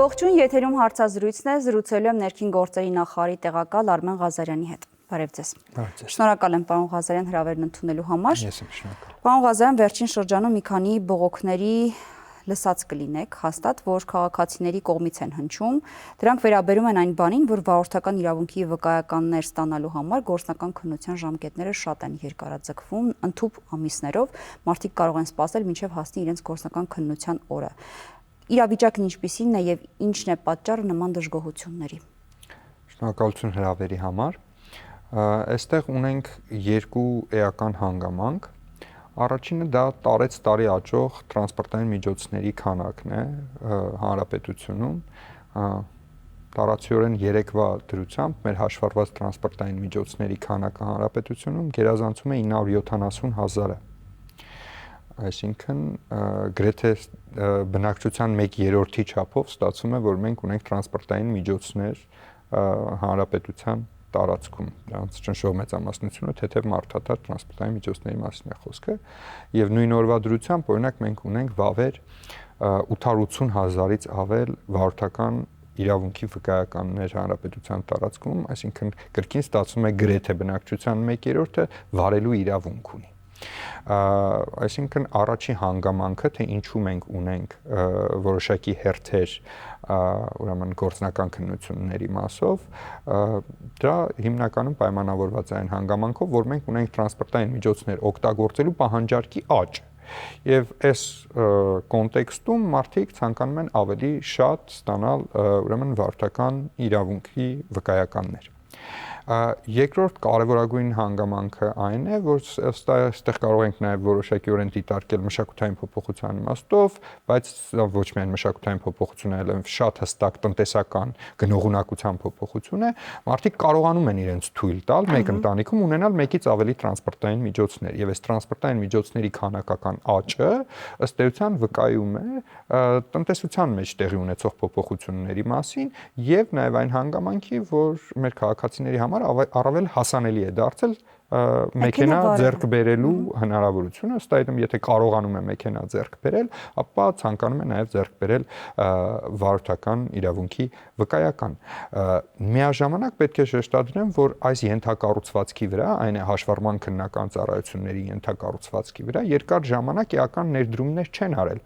Ողջույն, եթերում հարցազրույցն է, զրուցելու եմ ներքին գործերի նախարարի տեղակալ Արմեն Ղազարյանի հետ։ Բարև ձեզ։ Շնորհակալ եմ պարոն Ղազարյան հրավերն ընդունելու համար։ Ես եմ շնորհակալ։ Պարոն Ղազարյան, վերջին շրջանում մի քանի բողոքների լսած կլինեք, հաստատ, որ քաղաքացիների կողմից են հնչում։ Դրանք վերաբերում են այն բանին, որ վարորդական իրավունքի վկայականներ ստանալու համար գործնական քննության ժամկետները շատ են երկարաձգվում, ընդհուպ ամիսներով, մարդիկ կարող են սպասել մինչև հասնի իրենց գործնական քննության օրը։ Իրավիճակն ինչպիսին է եւ ինչն է պատճառը նման դժգոհությունների։ Շնորհակալություն հրավերի համար։ Այստեղ ունենք երկու էական հանգամանք։ Առաջինը դա տարեց տարի աճող տրանսպորտային միջոցների քանակն է հանրապետությունում։ Տարածիորեն երեկվա դրությամբ մեր հաշվառված տրանսպորտային միջոցների քանակը հանրապետությունում գերազանցում է 970,000-ը։ Այսինքն գրեթե բնակչության 1/3-ի չափով ստացվում է, որ մենք ունենք տրանսպորտային միջոցներ հանրապետության տարածքում, դրանց ճնշող մեծամասնությունը թեթև մարդատար տրանսպորտային միջոցների մասին է խոսքը, եւ նույն օրվա դրությամբ օրինակ մենք ունենք վավեր 880,000-ից ավել վարորդական իրավունքի վկայականներ հանրապետության տարածքում, այսինքն կրկին ստացվում է գրեթե բնակչության 1/3-ը վարելու իրավունք ունի։ Այսինքն առաջին հանգամանքը, թե ինչու մենք ունենք որոշակի հերթեր ուրեմն գործնական քննությունների մասով, դա հիմնականում պայմանավորված է այն հանգամանքով, որ մենք ունենք տրանսպորտային միջոցներ օգտագործելու պահանջարկի աճ։ Եվ այս կոնտեքստում մարդիկ ցանկանում են ավելի շատ ստանալ ուրեմն վարորդական իրավունքի վկայականներ։ Երկրորդ կարևորագույն հանգամանքը այն է, որ այստեղ կարող ենք նաև որոշակիորեն դիտարկել մշակութային փոփոխության իմաստով, բայց ոչ միայն մշակութային փոփոխություն, այլև շատ հստակ տնտեսական գնողունակության փոփոխություն է, մարդիկ կարողանում են իրենց թույլ տալ մեկ ընտանիքում ունենալ մեկից ավելի տրանսպորտային միջոցներ, եւ այս տրանսպորտային միջոցների քանակական աճը ըստ էության վկայում է տնտեսության մեջ տեղի ունեցող փոփոխությունների մասին եւ նաեւ այն հանգամանքի, որ մեր քաղաքացիների համար առավել հասանելի է դարձել մեքենա ձեռք բերելու հնարավորությունը, ըստ այդմ եթե կարողանում է մեքենա ձեռք բերել, ապա ցանկանում է նաև ձեռք բերել վարորդական իրավունքի վկայական։ Միաժամանակ պետք է շեշտադրեմ, որ այս ենթակառուցվածքի վրա, այն է հաշվառման քննական ծառայությունների ենթակառուցվածքի վրա երկար ժամանակ էական ներդրումներ չեն արել,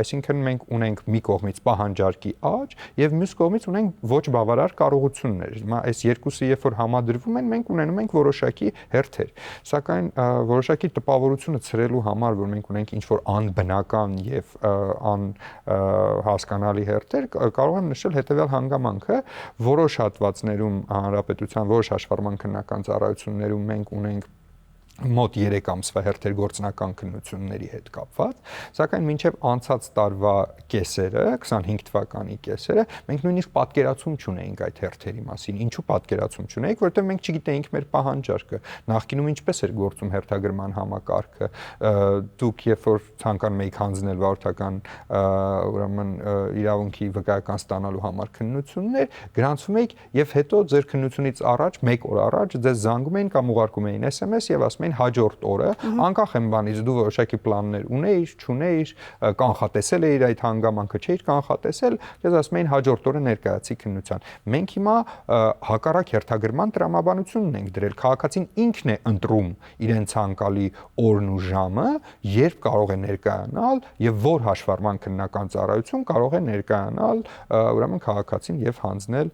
այսինքն մենք ունենք մի կողմից պահանջարկի աճ եւ մյուս կողմից ունենք ոչ բավարար կարողություններ։ Այս երկուսը երբ որ համադրվում են, մենք ունենում ենք որոշակի հերթեր, սակայն որոշակի տպավորությունը ցրելու համար, որ մենք ունենք ինչ-որ անբնական եւ անհասկանալի հերթեր, կարող եմ նշել հետեւյալ հանգամանքը, որոշ հատվածներում հանրապետության որոշ հաշվառման քննական ծառայություններում մենք ունենք մոտ 3 ամսվա հերթեր գործնական քննությունների հետ կապված, սակայն մինչև անցած տարվա կեսերը, 25 թվականի կեսերը, մենք նույնիսկ պատկերացում չունեինք այդ հերթերի մասին։ Ինչու պատկերացում չունեինք, որովհետև մենք չգիտեինք մեր պահանջարկը, նախկինում ինչպես էր գործում հերթագրման համակարգը, դուք երբ որ ցանկանում եք հանձնել վարորդական ուրեմն իրավունքի վկայական ստանալու համար քննություններ, գրանցում եք եւ հետո ձեր քննությունից առաջ, 1 օր առաջ ձեզ զանգում էին կամ ուղարկում էին SMS եւ ասում էին հաջորդ օրը, անկախ այն բանից դու որոշակի պլաններ ունեիր, չունեիր, կանխատեսել էիր այդ հանգամանքը, չէիր կանխատեսել, դες ասում էին հաջորդ օրը ներկայացի քննության։ Մենք հիմա հակառակ հերթագրման տրամաբանությունն ենք դրել, քաղաքացին ինքն է ընտրում իրեն ցանկալի օրն ու ժամը, երբ կարող է ներկայանալ եւ որ հաշվառման քննական ծառայություն կարող է ներկայանալ ուրեմն քաղաքացին եւ հանձնել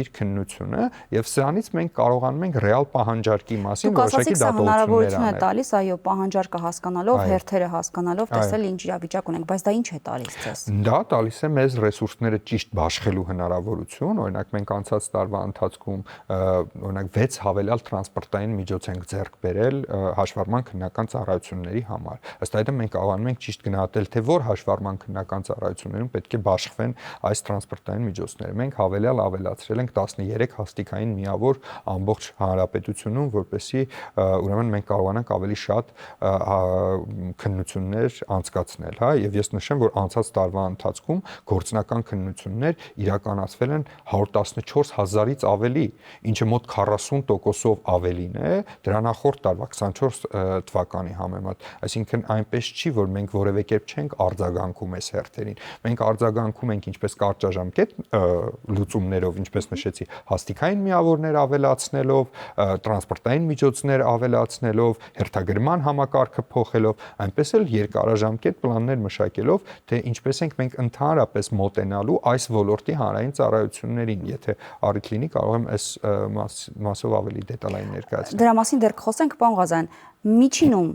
իր քննությունը եւ սրանից մենք կարողանում ենք ռեալ պահանջարկի մասին որոշակի հնարավորություն է տալիս, այո, պահանջարկը հասկանալով, հերթերը հասկանալով, տեսել ինչ իրավիճակ ունենք, բայց դա ինչ է տալիս ձեզ։ Դա տալիս է մեզ ռեսուրսները ճիշտ բաշխելու հնարավորություն, օրինակ մենք անցած տարվա ընթացքում օրինակ 6 հավելյալ տրանսպորտային միջոց ենք ձեռք բերել հաշվառման քննական ծառայությունների համար։ Ըստ այդմ մենք կարողանում ենք ճիշտ գնահատել, թե որ հաշվառման քննական ծառայություններում պետք է բաշխվեն այս տրանսպորտային միջոցները։ Մենք հավելյալ ավելացրել ենք 13 հաստիկային միավոր ամբողջ հանրապետությունում, որպեսզի ուրեմն ուրեմն մենք կարողանանք ավելի շատ քննություններ անցկացնել, հա, եւ ես նշեմ, որ անցած տարվա ընթացքում գործնական քննություններ իրականացվել են 114,000-ից ավելի, ինչը մոտ 40%-ով ավելին է դրա նախորդ տարվա 24 թվականի համեմատ, այսինքն այնպես չի, որ մենք որևէ կերպ չենք արձագանքում այս հերթերին, մենք արձագանքում ենք ինչպես կարճաժամկետ լուծումներով, ինչպես նշեցի, հաստիկային միավորներ ավելացնելով, տրանսպորտային միջոցներ ավելացնելով, հերթագրման համակարգը փոխելով, այնպես էլ երկարաժամկետ պլաններ մշակելով, թե ինչպես ենք մենք ընդհանրապես մոտենալու այս ոլորտի հանրային ծառայություններին, եթե առիթ լինի, կարող եմ այս մասով ավելի դետալային ներկայացնել։ Դրա մասին դեռ կխոսենք, պարոն Ղազարյան, միջինում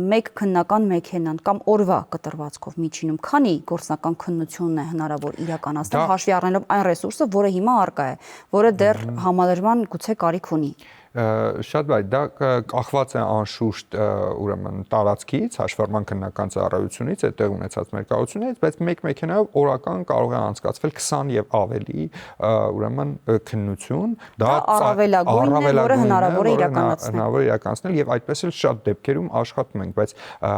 մեկ քննական մեքենան կամ օրվա կտրվածքով միջինում քանի գործնական քննություն է հնարավոր իրականացնել, հաշվի առնելով այն ռեսուրսը, որը հիմա առկա է, որը դեռ համալրման գուցե կարիք ունի։ Շատ բարի, դա կախված է անշուշտ ուրեմն տարածքից, հաշվառման քննական ծառայությունից, այդտեղ ունեցած ներկայություններից, բայց մեկ մեքենայով օրական կարող է անցկացվել 20 եւ ավելի ուրեմն քննություն, դա առավելագույնն է, որը հնարավոր է իրականացնել։ Հնարավոր է իրականացնել եւ այդպես էլ շատ դեպքերում աշխատում ենք, բայց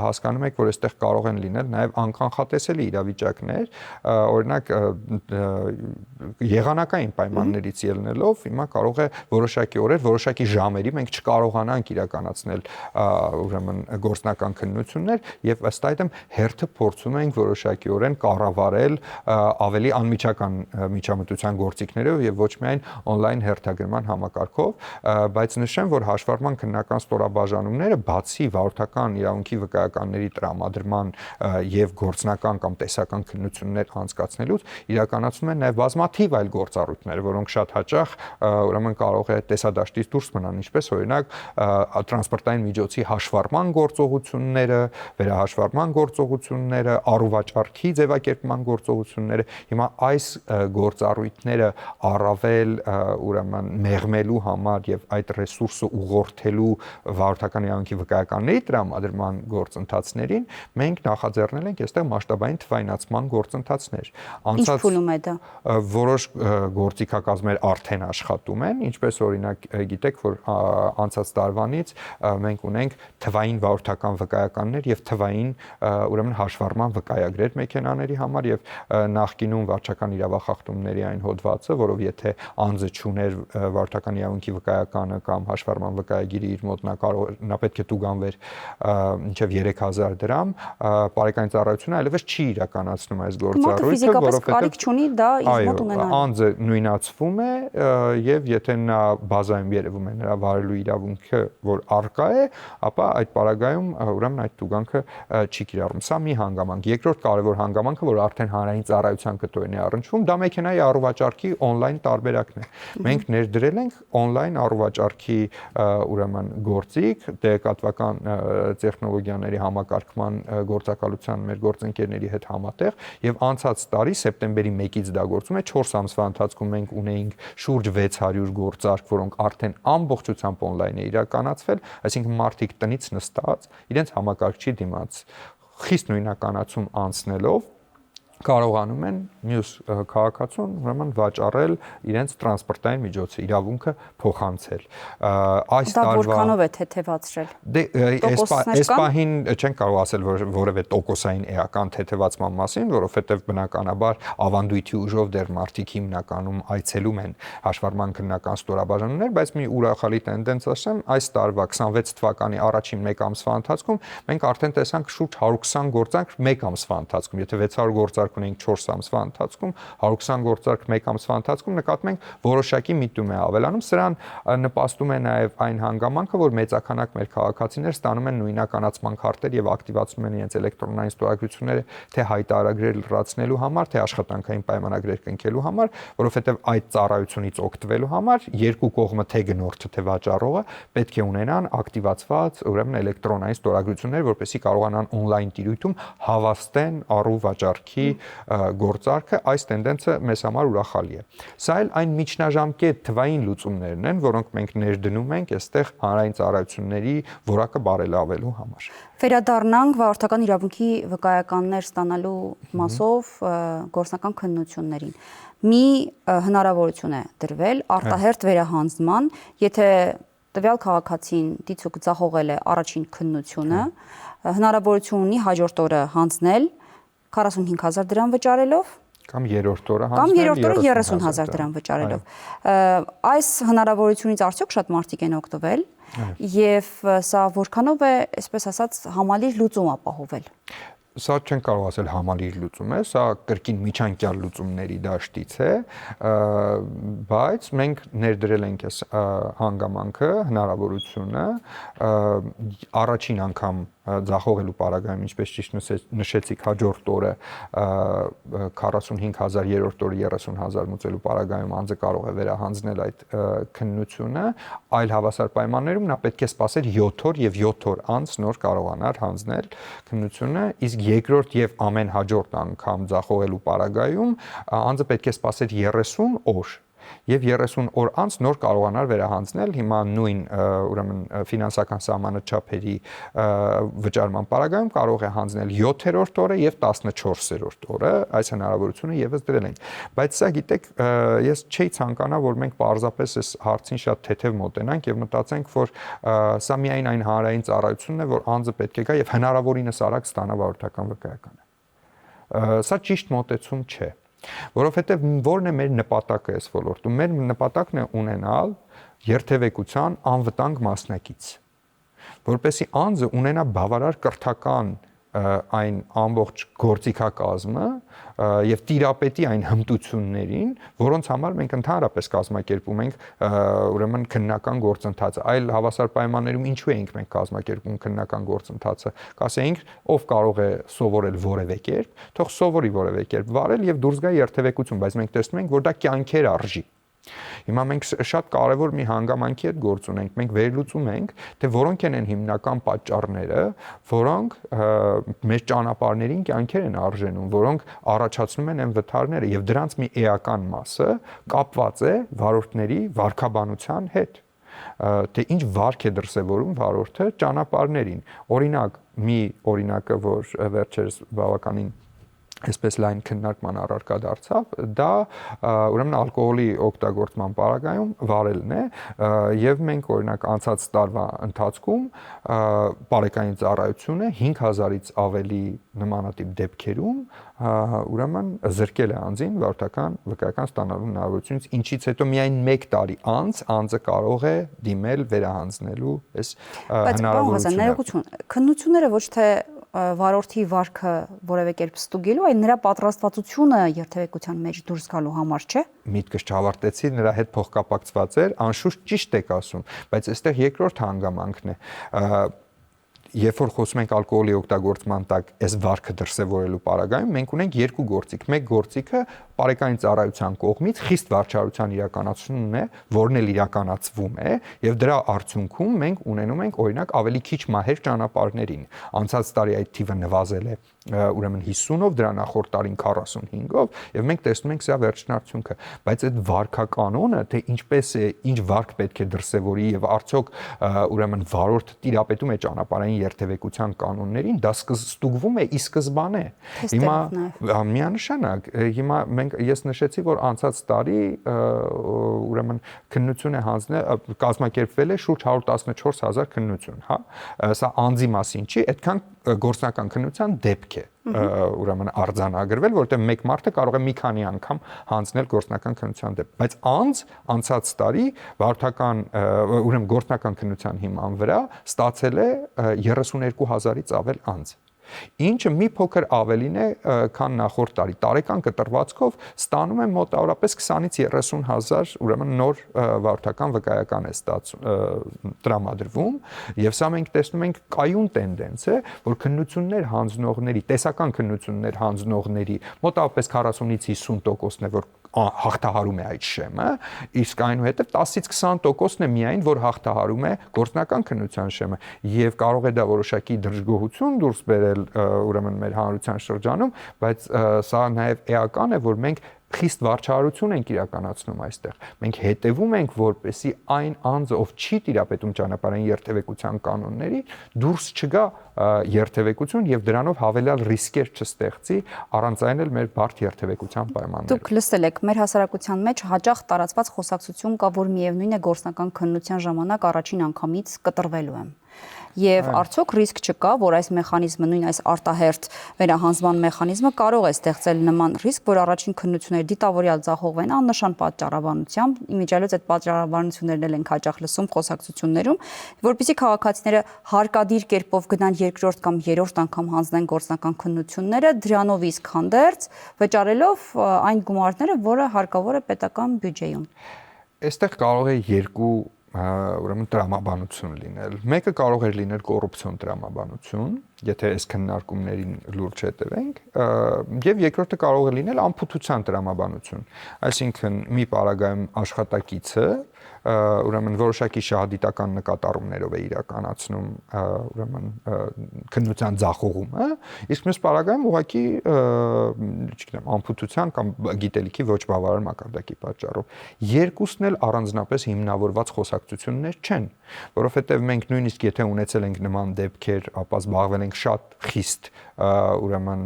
հասկանում եք, որ այստեղ կարող են լինել նաեւ անկանխատեսելի իրավիճակներ, օրինակ եղանակային պայմաններից ելնելով, հիմա կարող է որոշակի օրեր, որոշակի ժամերի մենք չկարողանանք իրականացնել ուրեմն գործնական քննություններ եւ ըստ այդմ հերթը փորձում ենք որոշակիորեն կառավարել ավելի անմիջական միջամտության գործիքներով եւ ոչ միայն on-line հերթագրման համակարգով, բայց նշեմ, որ հաշվառման քննական ստորաբաժանումները բացի վարորդական իրավունքի վկայականների տրամադրման եւ գործնական կամ տեսական քննություններ անցկացնելուց իրականացնում են նաեւ բազմաթիվ այլ գործառույթներ, որոնք շատ հաճախ ուրեմն կարող է տեսադաշտից դուրս մնան, ինչպես օրինակ տրանսպորտային միջոցի հաշվառման գործողությունները, վերահաշվառման գործողությունները, առուվաճառքի ձևակերպման գործողությունները։ Հիմա այս գործառույթները առավել ուրեմն մեղմելու համար եւ այդ ռեսուրսը ուղղորդելու վարորդական իրավունքի վկայականների տրամադրման գործընթացներին մենք նախաձեռնել ենք այստեղ մասշտաբային թվայնացման գործընթացներ։ Ինչ փուլում է դա։ Որոշ գործիքակազմեր արդեն աշխատում են, ինչպես օրինակ գիտեք, որ անցած տարվանից մենք ունենք թվային վարորդական վկայականներ եւ թվային ուրեմն հաշվառման վկայագրեր մեքենաների համար եւ նախկինում վարչական իրավախախտումների այն հոդվածը, որով եթե անձը չուներ վարորդական իրավունքի վկայականը կամ հաշվառման վկայագիրը իր մոտ նա պետք է տուգանվեր մինչեւ 3000 դրամ, բարեկային ծառայությունը այլևս չի իրականացնում այս գործառույթը, որովհետեւ կարիք չունի դա իր մոտ ունենալ։ Անձը նույնացվում է եւ եթե նա բազայում երևում է նրա վարելու իրավունքը, որ առկա է, ապա այդ պարագայում ուրեմն այդ տուգանքը չի կիրառվում։ Սա մի հանգամանք։ Երկրորդ կարևոր հանգամանքը, որ արդեն հանրային ծառայության կտորին է առնչվում, դա մեքենայի առուվաճառքի on-line տարբերակն է։ Մենք ներդրել ենք on-line առուվաճառքի ուրեմն գործիք, տեղեկատվական տեխնոլոգիաների համակարգման գործակալության մեր գործընկերների հետ համատեղ եւ անցած տարի սեպտեմբերի 1-ից դա գործում է 4 ամսվա ընթացքում մենք ունեինք շուրջ 600 գործարք, որոնք արդեն ամբողջությամբ on-line է իրականացվել, այսինքն մարդիկ տնից նստած իրենց համակարգչի դիմաց խիստ նույնականացում անցնելով կարողանում են մյուս քաղաքացուն ուրեմն վաճառել իրենց տրանսպորտային միջոցը, իրավունքը փոխանցել։ Այս տարվա որքանով է թեթևացրել։ Դե այս պահին չեն կարող ասել որևէ տոկոսային էական թեթևացման մասին, որովհետև բնականաբար ավանդույթի ուժով դեռ մարդիկ հիմնականում այցելում են հաշվառման քննական ստորաբաժանումներ, բայց մի ուրախալի տենդենց ասեմ, այս տարվա 26 թվականի առաջին 1 ամսվա ընթացքում մենք արդեն տեսանք շուրջ 120 գործարք 1 ամսվա ընթացքում, եթե 600 գործարք ունենք 4 ամսվա ընթացքում, 120 գործարք 1 ամսվա ընթացքում նկատում ենք որոշակի միտում է ավելանում, սրան նպաստում է նաև այն հանգամանքը, որ մեծականակ մեր քաղաքացիներ ստանում են նույնականացման քարտեր եւ ակտիվացնում են իրենց էլեկտրոնային ստորագրությունները թե հայտարարագրեր լրացնելու համար, թե աշխատանքային պայմանագրեր կնքելու համար, որովհետեւ այդ ծառայությունից օգտվելու համար երկու կողմը թե գնորդը թե վաճառողը պետք է ունենան ակտիվացված ուրեմն էլեկտրոնային ստորագրություններ, որպեսզի կարողանան on-line տիրույթում հավաստեն առու վաճառքի գործարքը, այս տենդենսը մեզ համար ուրախալի է։ Սա էլ այն միջնաժամկետ թվային լուծումներն են, որոնք մենք ներդնում ենք այստեղ հանրային ծառայությունների որակը բարելավելու համար։ Վերադառնանք վարորդական իրավունքի վկայականներ ստանալու մասով գործնական քննություններին։ Մի հնարավորություն է դրվել արտահերթ վերահանձնման, եթե տվյալ քաղաքացին դիցուք ձախողել է առաջին քննությունը, հնարավորություն ունի հաջորդ օրը հանձնել 45000 դրամ վճարելով կամ երրորդ օրը կամ երրորդ օրը 30000 դրամ վճարելով։ Այս հնարավորությունից արդյոք շատ մարդիկ են օգտվել եւ սա որքանով է, այսպես ասած, համալիր լուծում ապահովել։ Սա չեն կարող ասել համալիր լուծում է, սա կրկին միջանկյալ լուծումների դաշտից է, բայց մենք ներդրել ենք այս հանգամանքը, հնարավորությունը առաջին անգամ ձախողելու պարագայում, ինչպես ճիշտ նշեցիք, հաջորդ օրը 45000, երրորդ օրը 30000 մուծելու պարագայում անձը կարող է վերահանձնել այդ քննությունը, այլ հավասար պայմաններում նա պետք է սպասեր 7 օր եւ 7 օր անց նոր կարողանար հանձնել քննությունը, իսկ երկրորդ եւ ամեն հաջորդ անգամ ձախողելու պարագայում անձը պետք է սպասեր 30 օր եւ 30 օր անց նոր կարողանար վերահանձնել հիմա նույն ուրեմն ֆինանսական սահմանը չափերի վճարման պարագայում կարող է հանձնել 7-րդ օրը եւ 14-րդ օրը այս հնարավորությունը եւս դրել ենք բայց սա գիտեք ես չէի ցանկանա որ մենք պարզապես այս հարցին շատ թեթև մոտենանք եւ մտածենք որ սա միայն այն հանրային ծառայությունն է որ անձը պետք է գա եւ հնարավորինս արագ ստանա վարորդական վկայականը սա ճիշտ մոտեցում չէ որովհետև որն է մեր նպատակը այս ոլորտում մեր նպատակն է ունենալ երթևեկության անվտանգ մասնակից որպեսզի անձը ունենա բավարար կրթական այն ամբողջ գործիքակազմը եւ տիրապետի այն հմտություններին, որոնց համար մենք ընդհանրապես կազմակերպում ենք ուրեմն քննական գործընթացը, այլ հավասար պայմաններում ինչու ենք մենք կազմակերպում քննական գործընթացը, կասեինք, ով կարող է սովորել որևէ կերպ, թող սովորի որևէ կերպ վարել եւ դուրս գա երթևեկություն, բայց մենք տեսնում ենք, որ դա կյանքեր արժի Հիմա մենք շատ կարևոր մի հանգամանքի հետ գործ ունենք, մենք վերլուծում ենք, թե որոնք են հիմնական պատճառները, որոնք մեր ճանապարհներին կյանքեր են արժենում, որոնք առաջացնում են այն վթարները եւ դրանց մի էական մասը կապված է վարորդների վարքաբանության հետ թե ինչ վարք է դրսևորում վարորդը ճանապարհներին։ Օրինակ, մի օրինակը, որ վերջերս բավականին այսպես լայն քննարկման առարկա դարձավ, դա ուրեմն ալկոհոլի օգտագործման պարագայում վարելն է եւ մենք օրինակ անցած տարվա ընթացքում բարեկային ծառայությունը 5000-ից ավելի նմանատիպ դեպքերում ուրեմն զրկել է անձին վարորդական վկայական ստանալու հնարավորությունից, ինչից հետո միայն 1 տարի անց անձը կարող է դիմել վերահանձնելու այս հնարավորությունը։ Քննությունները ոչ թե վարորդի վարքը որևէ կերպ ստուգելու, այլ նրա պատրաստվածությունը երթևեկության մեջ դուրս գալու համար, չէ՞։ Միտքս չավարտեցի, նրա հետ փոխկապակցված էր, անշուշտ ճիշտ եք ասում, բայց այստեղ երկրորդ հանգամանքն է։ Երբ որ խոսում ենք ալկոհոլի օգտագործման տակ այս վարքը դրսևորելու պարագայում, մենք ունենք երկու գործիք։ Մեկ գործիքը բարեկային ծառայության կողմից խիստ վարչարության իրականացումն է, որն էլ իրականացվում է, եւ դրա արդյունքում մենք ունենում ենք օրինակ ավելի քիչ մահեր ճանապարհներին։ Անցած տարի այդ թիվը նվազել է ուրեմն 50-ով, դրա նախորդ տարին 45-ով, եւ մենք տեսնում ենք սա վերջնարդյունքը, բայց այդ վարքականոնը, թե ինչպես է, ինչ վարք պետք է դրսևորի եւ արդյոք ուրեմն վարորդը տիրապետում է ճանապարհային երթևեկության կանոններին, դա ստուգվում է ի սկզբանե։ Հիմա միանշանակ, հիմա ես նշեցի, որ անցած տարի ուրեմն քննություն է հանձնել, կազմակերպվել է շուրջ 114000 քննություն, հա։ Սա անձի մասին չի, այդքան գործնական քննության դեպք է ուրեմն արձանագրվել, որտեղ մեկ մարդը կարող է մի քանի անգամ հանձնել գործնական քննության դեպք, բայց անցած տարի վարորդական ուրեմն գործնական քննության հիման վրա ստացել է 32000-ից ավել անձ։ Ինչը մի փոքր ավելին է, քան նախորդ տարի։ Տարեկան կտրվածքով ստանում է մոտավորապես 20-ից 30,000 ուրեմն նոր վարորդական վկայական է տրամադրվում, եւ սա մենք տեսնում ենք կայուն տենդենց է, որ քննություններ հանձնողների, տեսական քննություններ հանձնողների մոտավորապես 40-ից 50%-ն է, որ հաղթահարում է այդ շեմը, իսկ այնուհետև 10-ից 20%-ն է միայն, որ հաղթահարում է գործնական քննության շեմը, եւ կարող է դա որոշակի դժգոհություն դուրս բերել ուրեմն մեր հանրության շրջանում, բայց սա նաեւ էական է, որ մենք խիստ վարչարություն ենք իրականացնում այստեղ։ Մենք հետևում ենք, որպեսզի այն անձը, ով չի տիրապետում ճանապարհային երթևեկության կանոնների, դուրս չգա երթևեկություն եւ դրանով հավելյալ ռիսկեր չստեղծի առանց այն էլ մեր բարդ երթևեկության պայմաններում։ Դուք լսել եք, մեր հասարակության մեջ հաճախ տարածված խոսակցություն կա, որ միևնույն է գործնական քննության ժամանակ առաջին անգամից կտրվելու եմ։ Եվ արդյոք ռիսկ չկա, որ այս մեխանիզմը, նույն այս արտահերթ վերահանձնման մեխանիզմը կարող է ստեղծել նման ռիսկ, որ առաջին քննությունները դիտավորյալ ձախողվեն աննշան պատճառաբանությամբ, իմիջիալից այդ պատճառաբանություններն էլ ենք հաճախ լսում խոսակցություններում, որպեսզի քաղաքացիները հարկադիր կերպով գնան երկրորդ կամ երրորդ անգամ հանձնեն գործնական քննությունները, դրանով իսկ հանդերձ վճարելով այն գումարները, որը հարկավոր է պետական բյուջեում։ Այստեղ կարող է երկու ուրեմն տրամաբանություն լինել։ Մեկը կարող է լինել կոռուպցիոն տրամաբանություն, եթե այս քննարկումներին լուրջ հետևենք, եւ երկրորդը կարող է լինել անփութության տրամաբանություն։ Այսինքն մի պարագայում աշխատակիցը ուրեմն որոշակի շահադիտական նկատառումներով է իրականացնում ուրեմն քննության ձախողումը, իսկ մյուս պարագայում ուղղակի, չգիտեմ, անփութության կամ գիտելիքի ոչ բավարար մակարդակի պատճառով։ Երկուսն էլ առանձնապես հիմնավորված խոսակցություններ չեն, որովհետև մենք նույնիսկ եթե ունեցել ենք նման դեպքեր, ապա զբաղվել ենք շատ խիստ ուրեմն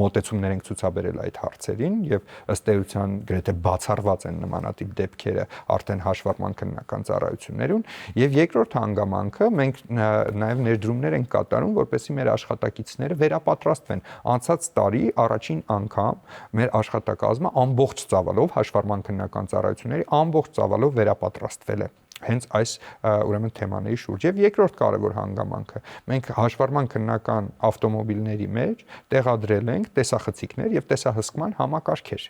մոտեցումներ ենք ցուցաբերել այդ հարցերին եւ ըստ էության գրեթե բացառված են նմանատիպ դեպքերը արդեն հաշվառման քննական ծառայություններում եւ երկրորդ հանգամանքը մենք նաեւ ներդրումներ ենք կատարում, որպեսզի մեր աշխատակիցները վերապատրաստվեն։ Անցած տարի առաջին անգամ մեր աշխատակազմը ամբողջ ծավալով հաշվառման քննական ծառայությունների ամբողջ ծավալով վերապատրաստվել է հենց այս ուրեմն թեմաների շուրջ եւ երկրորդ կարևոր հանգամանքը մենք հաշվառման քննական ավտոմոբիլների մեջ տեղադրել ենք տեսախցիկներ եւ տեսահսկման համակարգեր։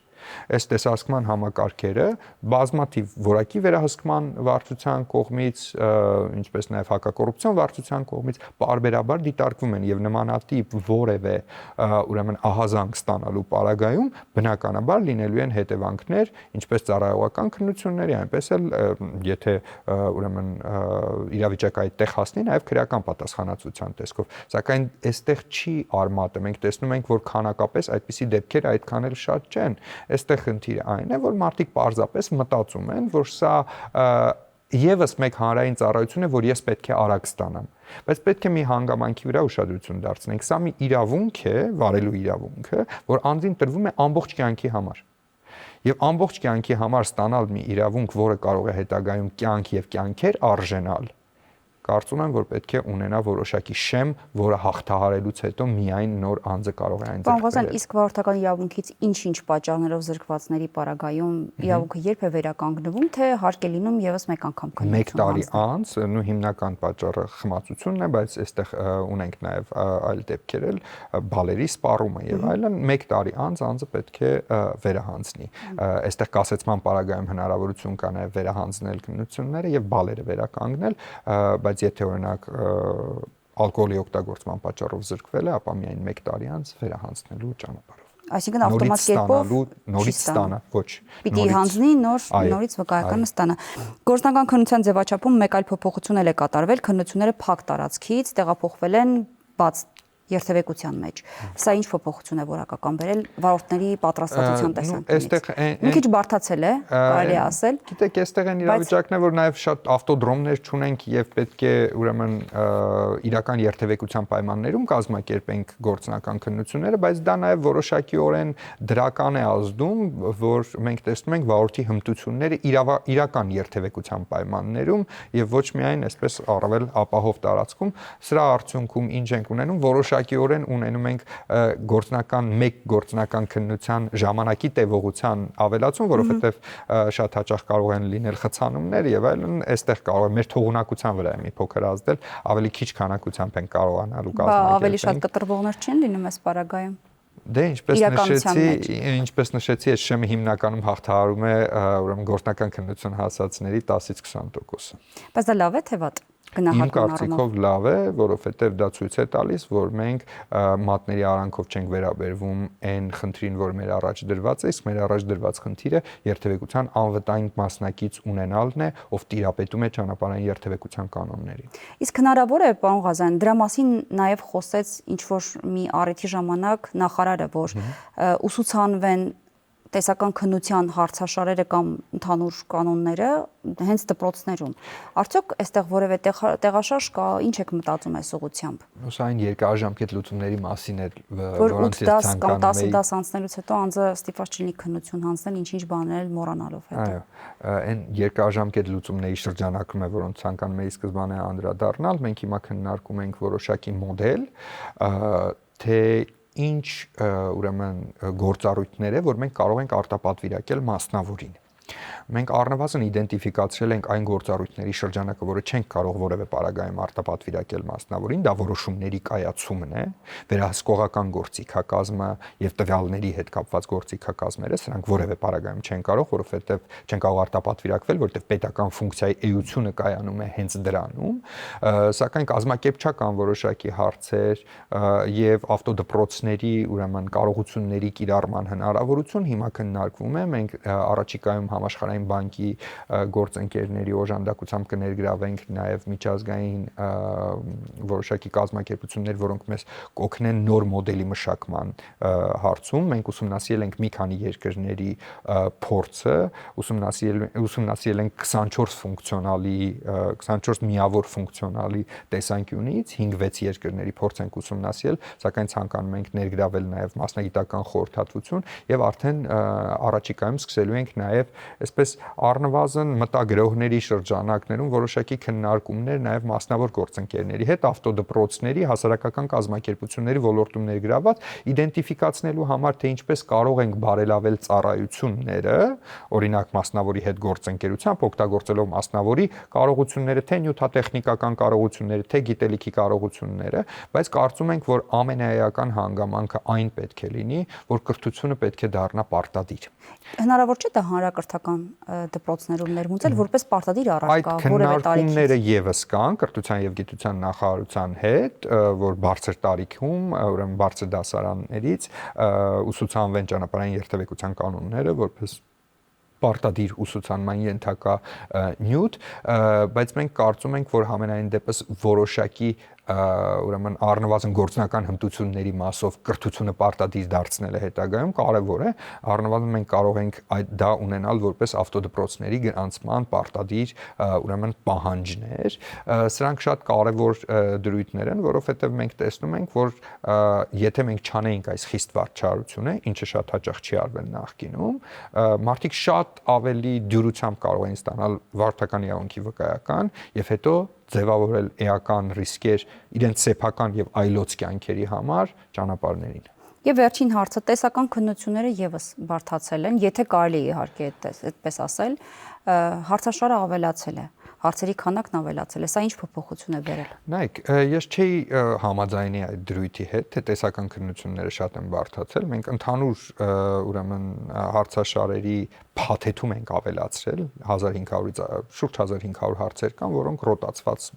Այս տեսահսկման համակարգերը բազմաթիվ որակի վերահսկման վարչության կողմից, ինչպես նաեւ հակակոռուպցիոն վարչության կողմից պարբերաբար դիտարկվում են եւ նմանատիպ որևէ ուրեմն ահազանգ ստանալու պարագայում բնականաբար լինելու են հետևանքներ, ինչպես ծառայողական քննությունների, այնպես էլ եթե ուրեմն իրավիճակը այդտեղ հասնի նաև քրեական պատասխանատվության տեսքով, սակայն այստեղ չի արմատը, մենք տեսնում ենք, որ քանակապես այդպիսի դեպքեր այդքան էլ շատ չեն, այստեղ խնդիրը այն է, որ մարդիկ պարզապես մտածում են, որ սա եւս մեկ հանրային ծառայություն է, որ ես պետք է արագ ստանամ, բայց պետք է մի հանգամանքի վրա ուշադրություն դարձնենք, սա մի իրավունք է, վարելու իրավունքը, որ անձին տրվում է ամբողջ կյանքի համար։ Եվ ամբողջ կյանքի համար ստանալ մի իրավունք, որը կարող է հետագայում կյանք եւ կյանքեր արժենալ, կարծում եմ, որ պետք է ունենա որոշակի շեմ, որը հաղթահարելուց հետո միայն նոր անձը կարող է այն ձեռք բերել։ Իսկ վարորդական իրավունքից ինչ-ինչ պատճառներով զրկվածների պարագայում իրավունքը երբ է վերականգնվում, թե հարկ է լինում եւս մեկ անգամ քննություն։ Մեկ տարի անց, նույն հիմնական պատճառը խմացությունն է, բայց այստեղ ունենք նաեւ այլ դեպքեր էլ, բալերի սպառումը եւ այլն, մեկ տարի անց անձը պետք է վերահանձնի։ Այստեղ կասեցման պարագայում հնարավորություն կա նաեւ վերահանձնել քննությունները եւ բալերը վերականգնել, բայց եթե օրինակ ալկոհոլի օգտագործման պատճառով զրկվել է, ապա միայն 1 տարի անց վերահանձնելու ճանապարհով։ Այսինքն ավտոմատ կերպով նորից ստանա, ոչ։ Պիտի հանձնի նորից վկայականը ստանա։ Գործնական քննության ձևաչափում մեկ այլ փոփոխություն էլ է կատարվել, քննությունները փակ տարածքից տեղափոխվել են բաց երթևեկության մեջ։ Սա ինչ փոփոխություն է որակական բերել վարորդների պատրաստվածության տեսանկյունից։ Մի քիչ բարդացել է, կարելի է ասել։ Գիտեք, այստեղ այն իրավիճակն է, որ նաև շատ ավտոդրոմներ չունենք եւ պետք է ուրեմն իրական երթևեկության պայմաններում կազմակերպենք գործնական քննությունները, բայց դա նաև որոշակիորեն դրական է ազդում, որ մենք տեսնում ենք վարորդի հմտությունները իրական երթևեկության պայմաններում եւ ոչ միայն այսպես առավել ապահով տարածքում։ Սրա արդյունքում ինչ ենք ունենում, որոշակիորեն ունենում ենք մեկ գործնական քննության ժամանակի տևողության ավելացում, որովհետև շատ հաճախ կարող են լինել խցանումներ եւ այլն, այստեղ կարող է մեր թողունակության վրա մի փոքր ազդել, ավելի քիչ քանակությամբ են կարողանալու կազմակերպել։ Ավելի շատ կտրվողներ չեն լինում այս պարագայում։ Դե ինչպես նշեցի, այս շեմը հիմնականում հաղթահարում է ուրեմն գործնական քննություն հասածների 10-ից 20%։ Բայց դա լավ է թե վատ։ Իմ կարծիքով լավ է, որովհետև դա ցույց է տալիս, որ մենք մատների արանքով չենք վերաբերվում այն խնդրին, որ մեր առաջ դրված է, իսկ մեր առաջ դրված խնդիրը երթևեկության անվտանգ մասնակից ունենալն է, ով տիրապետում է ճանապարհային երթևեկության կանոններին։ Իսկ հնարավոր է, պարոն Ղազարյան, դրա մասին նաև խոսեց ինչ որ մի առիթի ժամանակ նախարարը, որ ուսուցանվեն տեսական քննության հարցաշարերը կամ ընդհանուր կանոնները հենց դպրոցներում։ Արդյոք այստեղ որևէ տեղաշարժ կա, ինչ եք մտածում այս ուղղությամբ։ Սա այն երկարաժամկետ լուծումների մասին էր, որ որոնց 8 դաս կամ 10 դաս անցնելուց հետո անձը ստիպված չլինի քննություն հանձնել, ինչ-ինչ բաներ մոռանալով հետո։ Այո, այն երկարաժամկետ լուծումների շրջանակում է, որոնց ցանկանում էի սկզբանե անդրադառնալ, մենք հիմա քննարկում ենք որոշակի մոդել, թե ինչ ուրեմն գործառույթներ է, որ մենք կարող ենք արտապատվիրակել մասնավորին։ Մենք առնվազն իդենտիֆիկացրել ենք այն գործառույթների շրջանակը, որը չենք կարող որևէ պարագայում արտապատվիրակել մասնավորին, դա որոշումների կայացումն է, վերահսկողական գործիքակազմը եւ տվյալների հետ կապված գործիքակազմերը, սրանք որևէ պարագայում չեն կարող, որովհետեւ չեն կարող արտապատվիրակվել, որովհետեւ պետական ֆունկցիայի էությունը կայանում է հենց դրանում, սակայն կազմակերպչական որոշակի հարցեր եւ ավտոդպրոցների ուրեմն կարողությունների կիրառման հնարավորություն հիմա քննարկվում է, մենք առաջիկայում Համաշխարհային բանկի գործընկերների օժանդակությամբ կներգրավենք նաև միջազգային որոշակի կազմակերպություններ, որոնք մեզ կօգնեն նոր մոդելի մշակման հարցում։ Մենք ուսումնասիրել ենք մի քանի երկրների փորձը, ուսումնասիրել ենք 24 ֆունկցիոնալի, 24 միավոր ֆունկցիոնալի տեսանկյունից 5-6 երկրների փորձ ենք ուսումնասիրել, սակայն ցանկանում ենք ներգրավել նաև մասնագիտական խորհրդատվություն եւ արդեն առաջիկայում սկսելու ենք նաև այսպես առնվազն մտագրողների շրջանակներում որոշակի քննարկումներ նաև մասնավոր գործընկերների հետ, ավտոդպրոցների, հասարակական կազմակերպությունների ոլորտում ներգրաված, իդենտիֆիկացնելու համար, թե ինչպես կարող ենք բարելավել ծառայությունները, օրինակ մասնավորի հետ գործընկերությամբ, օգտագործելով մասնավորի կարողությունները, թե նյութատեխնիկական կարողությունները, թե գիտելիքի կարողությունները, բայց կարծում ենք, որ ամենաէական հանգամանքը այն պետք է լինի, որ կրթությունը պետք է դառնա պարտադիր։ Հնարավոր չէ դա հանրակրթական դպրոցներում ներմուծել որպես պարտադիր առարկա, որևէ տարիքի։ Այդ քննարկումները եւս կան կրթության եւ գիտության նախարարության հետ, որ բարձր տարիքում, ուրեմն բարձր դասարաններից ուսուցանվեն ճանապարհային երթևեկության կանոնները որպես պարտադիր ուսուցանման ենթակա նյութ, բայց մենք կարծում ենք, որ համենայն դեպս որոշակի ուրեմն առնվազն գործնական հմտությունների մասով կրթությունը պարտադիր դարձնելը հետագայում կարևոր է, առնվազն մենք կարող ենք դա ունենալ որպես ավտոդպրոցների գրանցման պարտադիր ուրեմն պահանջներ, սրանք շատ կարևոր դրույթներ են, որովհետև մենք տեսնում ենք, որ եթե մենք չանեինք այս խիստ վարչարությունը, ինչը շատ հաճախ չի արվել նախկինում, մարդիկ շատ ավելի դյուրությամբ կարող են ստանալ վարչական իրավունքի վկայական եւ հետո ձևավորել էական ռիսկեր իրենց սեփական եւ այլոց կյանքերի համար ճանապարհներին։ Եվ վերջին հարցը, տեսական քննությունները եւս բարդացել են, եթե կարելի է իհարկե այդպես ասել, հարցաշարը ավելացել է, հարցերի քանակն ավելացել է, սա ինչ փոփոխություն է բերել։ Նայեք, ես չէի համաձայնի այդ դրույթի հետ, թե տեսական քննությունները շատ են բարդացել, մենք ընդհանուր ուրեմն հարցաշարերի փաթեթում ենք ավելացրել 1500-ից շուրջ 1500 հարցեր կան, որոնք ռոտացված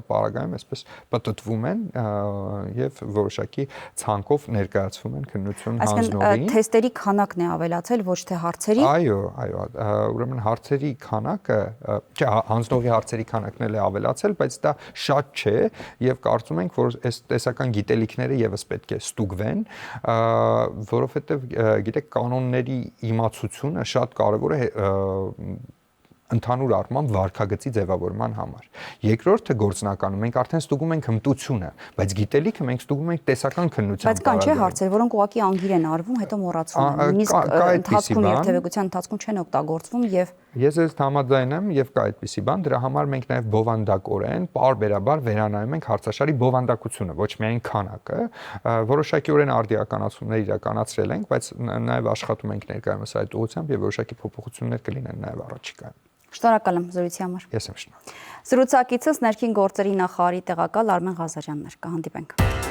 պարագայում այսպես պտտվում են եւ որոշակի ցանկով ներկայացվում են քննություն հանձնողին։ Այսինքն թեստերի քանակն է ավելացել, ոչ թե հարցերի։ Այո, ուրեմն հարցերի քանակը, չէ, հանձնողի հարցերի քանակն էլ է ավելացել, բայց դա շատ չէ եւ կարծում ենք, որ այս տեսական գիտելիքները եւս պետք է ստուգվեն, որովհետեւ գիտեք կանոնների իմացությունը շատ կարևոր է ընդհանուր առմամբ վարքագծի ձևավորման համար։ Երկրորդը գործնականում մենք արդեն ստուգում ենք հմտությունը, բայց գիտելիքը մենք ստուգում ենք տեսական քննության։ Բայց կան չէ հարցեր, որոնք ուղղակի անգիր են արվում, հետո մոռացվում են, նույնիսկ ընթացքում երթևեկության ընթացքում չեն օգտագործվում եւ Ես ես համաձայն եմ եւ կա այդպիսի բան, դրա համար մենք նաեւ բովանդակորեն պարբերաբար վերանայում ենք հարցաշարի բովանդակությունը, ոչ միայն քանակը, որոշակիորեն արդիականացումներ իրականացրել ենք, բայց նաեւ աշխատում ենք ներկայումս այդ ուղղությամբ եւ որոշակի փոփոխություններ կլինեն նաեւ առաջիկայում։ Շնորհակալ եմ զրույցի համար։ Ես եմ շնորհակալ։ Զրուցակիցս ներքին գործերի նախարարի տեղակալ Արմեն Ղազարյանն էր, կհանդիպենք։